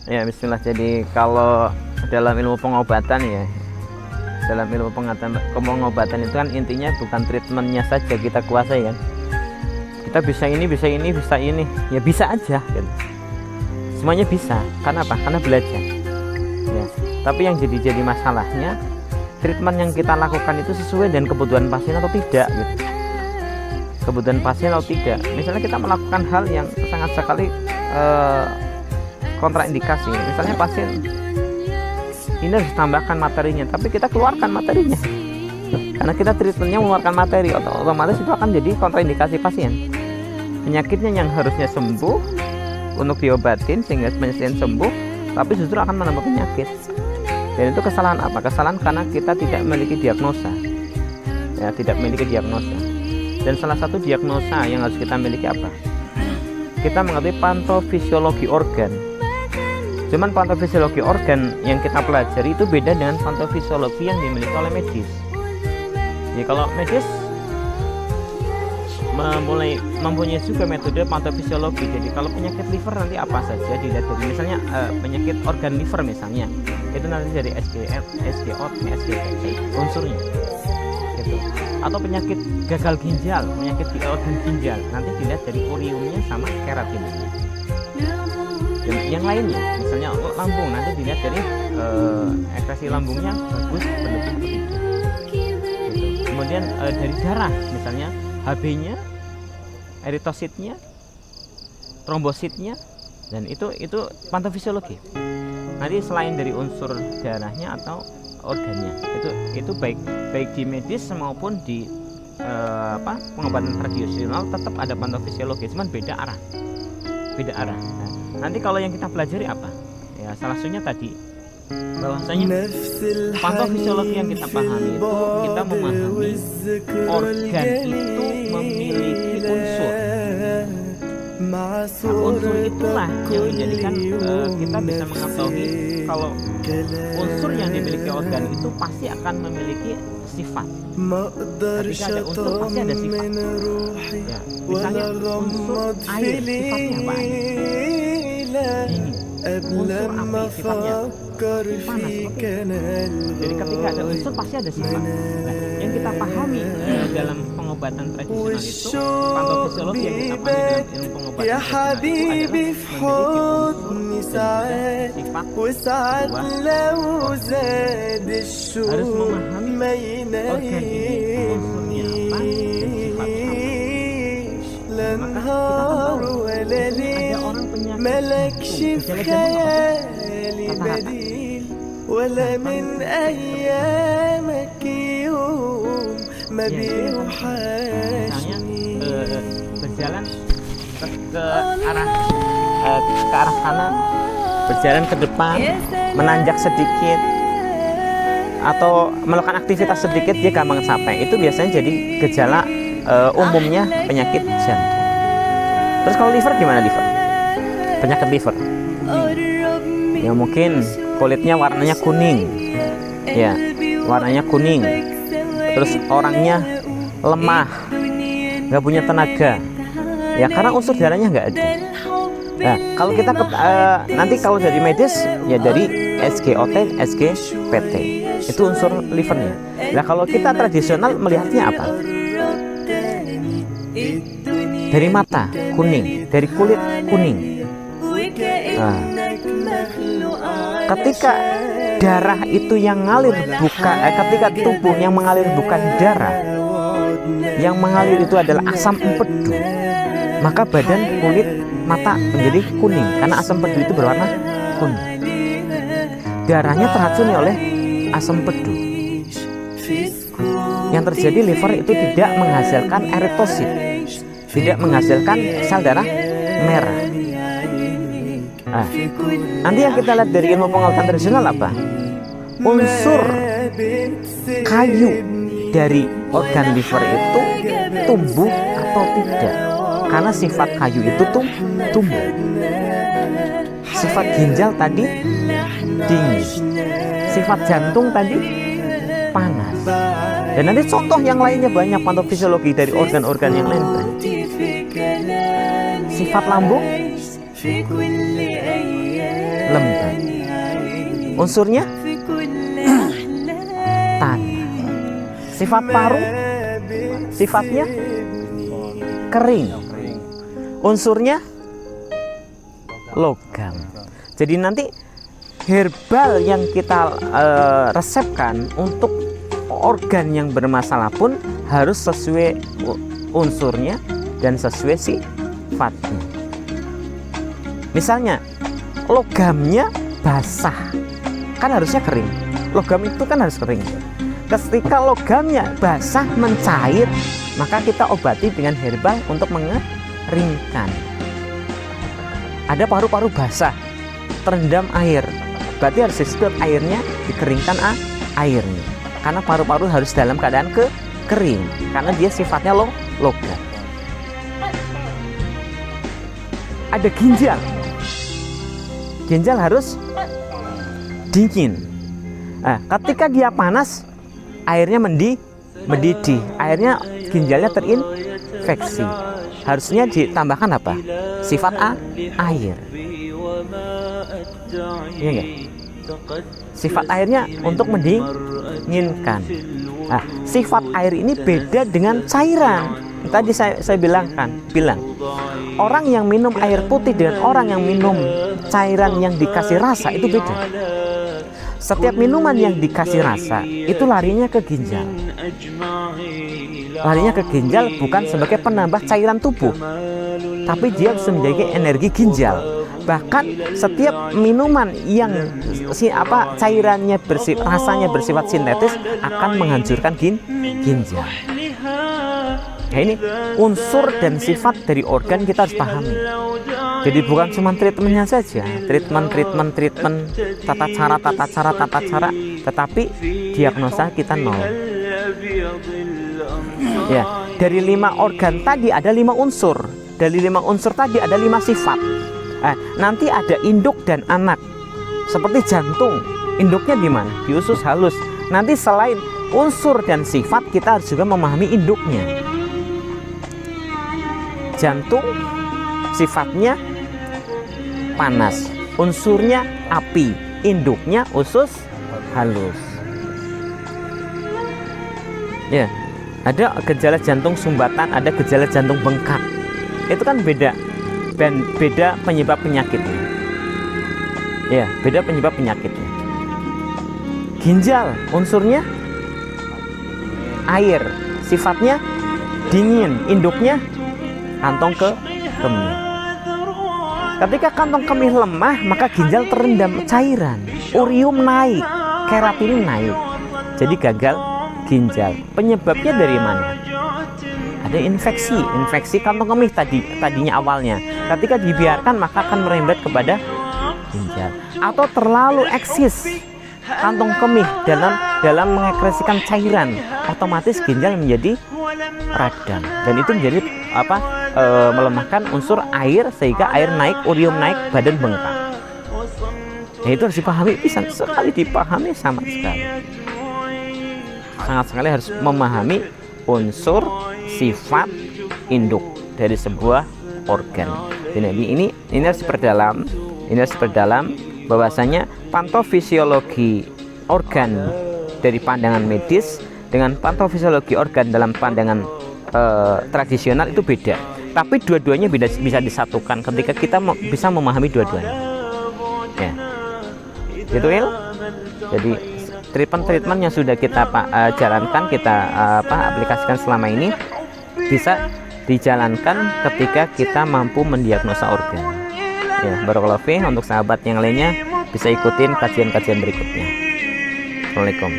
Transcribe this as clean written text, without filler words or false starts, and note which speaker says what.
Speaker 1: Ya, bismillah. Jadi kalau dalam ilmu pengobatan ya, dalam ilmu pengobatan itu kan intinya bukan treatmentnya saja kita kuasai kan. Kita bisa ini, bisa ini, bisa ini. Ya bisa aja gitu. Semuanya bisa. Karena apa? Karena belajar. Ya. Tapi yang jadi masalahnya treatment yang kita lakukan itu sesuai dengan kebutuhan pasien atau tidak gitu. Kebutuhan pasien atau tidak. Misalnya kita melakukan hal yang sangat sekali kontraindikasi. Misalnya pasien ini harus tambahkan materinya, tapi kita keluarkan materinya karena kita treatmentnya mengeluarkan materi, otomatis itu akan jadi kontraindikasi pasien. Penyakitnya yang harusnya sembuh untuk diobatin sehingga pasien sembuh, tapi justru akan menambah penyakit. Dan itu kesalahan apa? Kesalahan karena kita tidak memiliki diagnosa, ya, tidak memiliki diagnosa. Dan salah satu diagnosa yang harus kita miliki apa? Kita mengerti patofisiologi organ. Cuman patofisiologi organ yang kita pelajari itu beda dengan patofisiologi yang dimiliki oleh medis. Jadi kalau medis mempunyai juga metode patofisiologi. Jadi kalau penyakit liver nanti apa saja dilihat dari misalnya penyakit organ liver misalnya, itu nanti dari SGF, SGOT, SGPT unsurnya. Gitu. Atau penyakit gagal ginjal, penyakit di organ ginjal, nanti dilihat dari uriumnya sama keratinnya. Dan yang lainnya, misalnya lambung, nanti dilihat dari ekspresi lambungnya bagus, berlebih atau tidak. Gitu. Kemudian dari darah, misalnya HB-nya, eritositnya, trombositnya, dan itu patofisiologi. Nanti selain dari unsur darahnya atau organnya, itu baik di medis maupun di pengobatan tradisional tetap ada patofisiologi, cuman beda arah. Nah, nanti kalau yang kita pelajari apa? Ya, salah satunya tadi bahwasanya patofisiologi yang kita pahami itu kita memahami organ itu memiliki unsur. Nah, unsur itulah yang menjadikan kita bisa mengetahui kalau unsur yang dimiliki organ itu pasti akan memiliki sifat. Ketika ada unsur pasti ada sifat. Ya, misalnya unsur air, sifatnya apa air? Dingin. Unsur api, sifatnya panas. Jadi ketika ada unsur pasti ada sifat. Nah, yang kita pahami dalam pengobatan tradisional itu patofisiologi yang kita pahami dalam ilmu pengobatan tradisional itu adalah memiliki unsur dan sifat buah harus memahami organ ini unsurnya apa dan sifatnya apa. Maka kita tahu ada orang penyakit gejala jantung kata-kata. ولا من أيامك يوم ما بيوحشني berjalan ke arah kanan, berjalan ke depan, menanjak sedikit atau melakukan aktivitas sedikit dia gampang capek. Itu biasanya jadi gejala umumnya penyakit jantung. Terus kalau liver gimana liver? Penyakit liver. Ya mungkin kulitnya warnanya kuning, ya warnanya kuning, terus orangnya lemah, nggak punya tenaga, ya karena unsur darahnya nggak ada. Nah kalau kita nanti kalau dari medis ya dari SGOT, SGPT itu unsur livernya. Nah kalau kita tradisional melihatnya apa? Dari mata kuning, dari kulit kuning. Nah, ketika darah itu yang ngalir ketika tubuh yang mengalir bukan darah, yang mengalir itu adalah asam empedu, maka badan, kulit, mata menjadi kuning karena asam empedu itu berwarna kuning. Darahnya teracuni oleh asam empedu. Yang terjadi liver itu tidak menghasilkan eritosit, tidak menghasilkan sel darah merah. Nah, nanti yang kita lihat dari ilmu pengobatan tradisional apa? Unsur kayu dari organ liver itu tumbuh atau tidak? Karena sifat kayu itu tumbuh. Sifat ginjal tadi dingin. Sifat jantung tadi panas. Dan nanti contoh yang lainnya banyak patofisiologi dari organ-organ yang lain. Sifat lambung lembab. Unsurnya tanah. Sifat paru, sifatnya kering. Unsurnya logam. Jadi nanti herbal yang kita resepkan untuk organ yang bermasalah pun harus sesuai unsurnya dan sesuai sifatnya. Misalnya logamnya basah, kan harusnya kering. Logam itu kan harus kering. Ketika logamnya basah mencair, maka kita obati dengan herbal untuk mengeringkan. Ada paru-paru basah terendam air, berarti harus disedot airnya, dikeringkan airnya, karena paru-paru harus dalam keadaan kering, karena dia sifatnya logam. Ada ginjal harus dingin. Nah, ketika dia panas, airnya mendidih, airnya ginjalnya terinfeksi. Harusnya ditambahkan apa? Sifat air. Iya enggak? Sifat airnya untuk mendinginkan. Nah, sifat air ini beda dengan cairan. Tadi saya bilang orang yang minum air putih dengan orang yang minum cairan yang dikasih rasa itu beda. Setiap minuman yang dikasih rasa itu larinya ke ginjal. Larinya ke ginjal bukan sebagai penambah cairan tubuh, tapi dia bisa menjadi energi ginjal. Bahkan setiap minuman yang cairannya rasanya bersifat sintetis akan menghancurkan ginjal. Nah, ini unsur dan sifat dari organ kita harus pahami. Jadi bukan cuma treatmentnya saja, treatment, tata cara, tetapi diagnosa kita nol. Ya, dari 5 organ tadi ada 5 unsur, dari 5 unsur tadi ada 5 sifat. Nanti ada induk dan anak, seperti jantung, induknya di mana? Di usus halus. Nanti selain unsur dan sifat, kita harus juga memahami induknya. Jantung sifatnya panas, unsurnya api, induknya usus halus. Ya, ada gejala jantung sumbatan, ada gejala jantung bengkak. Itu kan beda penyebab penyakitnya. Ya, beda penyebab penyakitnya. Ginjal unsurnya air, sifatnya dingin, induknya kantong kemih. Ketika kantong kemih lemah, maka ginjal terendam cairan, urium naik, keratin naik, jadi gagal ginjal. Penyebabnya dari mana? Ada infeksi kantong kemih tadinya awalnya. Ketika dibiarkan maka akan merembet kepada ginjal. Atau terlalu eksis kantong kemih dalam mengekskresikan cairan, otomatis ginjal menjadi radang, dan itu menjadi melemahkan unsur air sehingga air naik, urium naik, badan bengkak. Nah, itu harus dipahami, bisa sekali dipahami sama sekali. Sangat sekali harus memahami unsur, sifat, induk dari sebuah organ. Jadi ini harus diperdalam, bahwasanya patofisiologi organ dari pandangan medis dengan patofisiologi organ dalam pandangan tradisional itu beda. Tapi dua-duanya bisa disatukan ketika kita bisa memahami dua-duanya. Ya, gitu Il. Jadi treatment yang sudah kita jalankan, kita aplikasikan selama ini bisa dijalankan ketika kita mampu mendiagnosa organ. Ya, barakallahu fi. Untuk sahabat yang lainnya bisa ikutin kajian-kajian berikutnya. Assalamualaikum.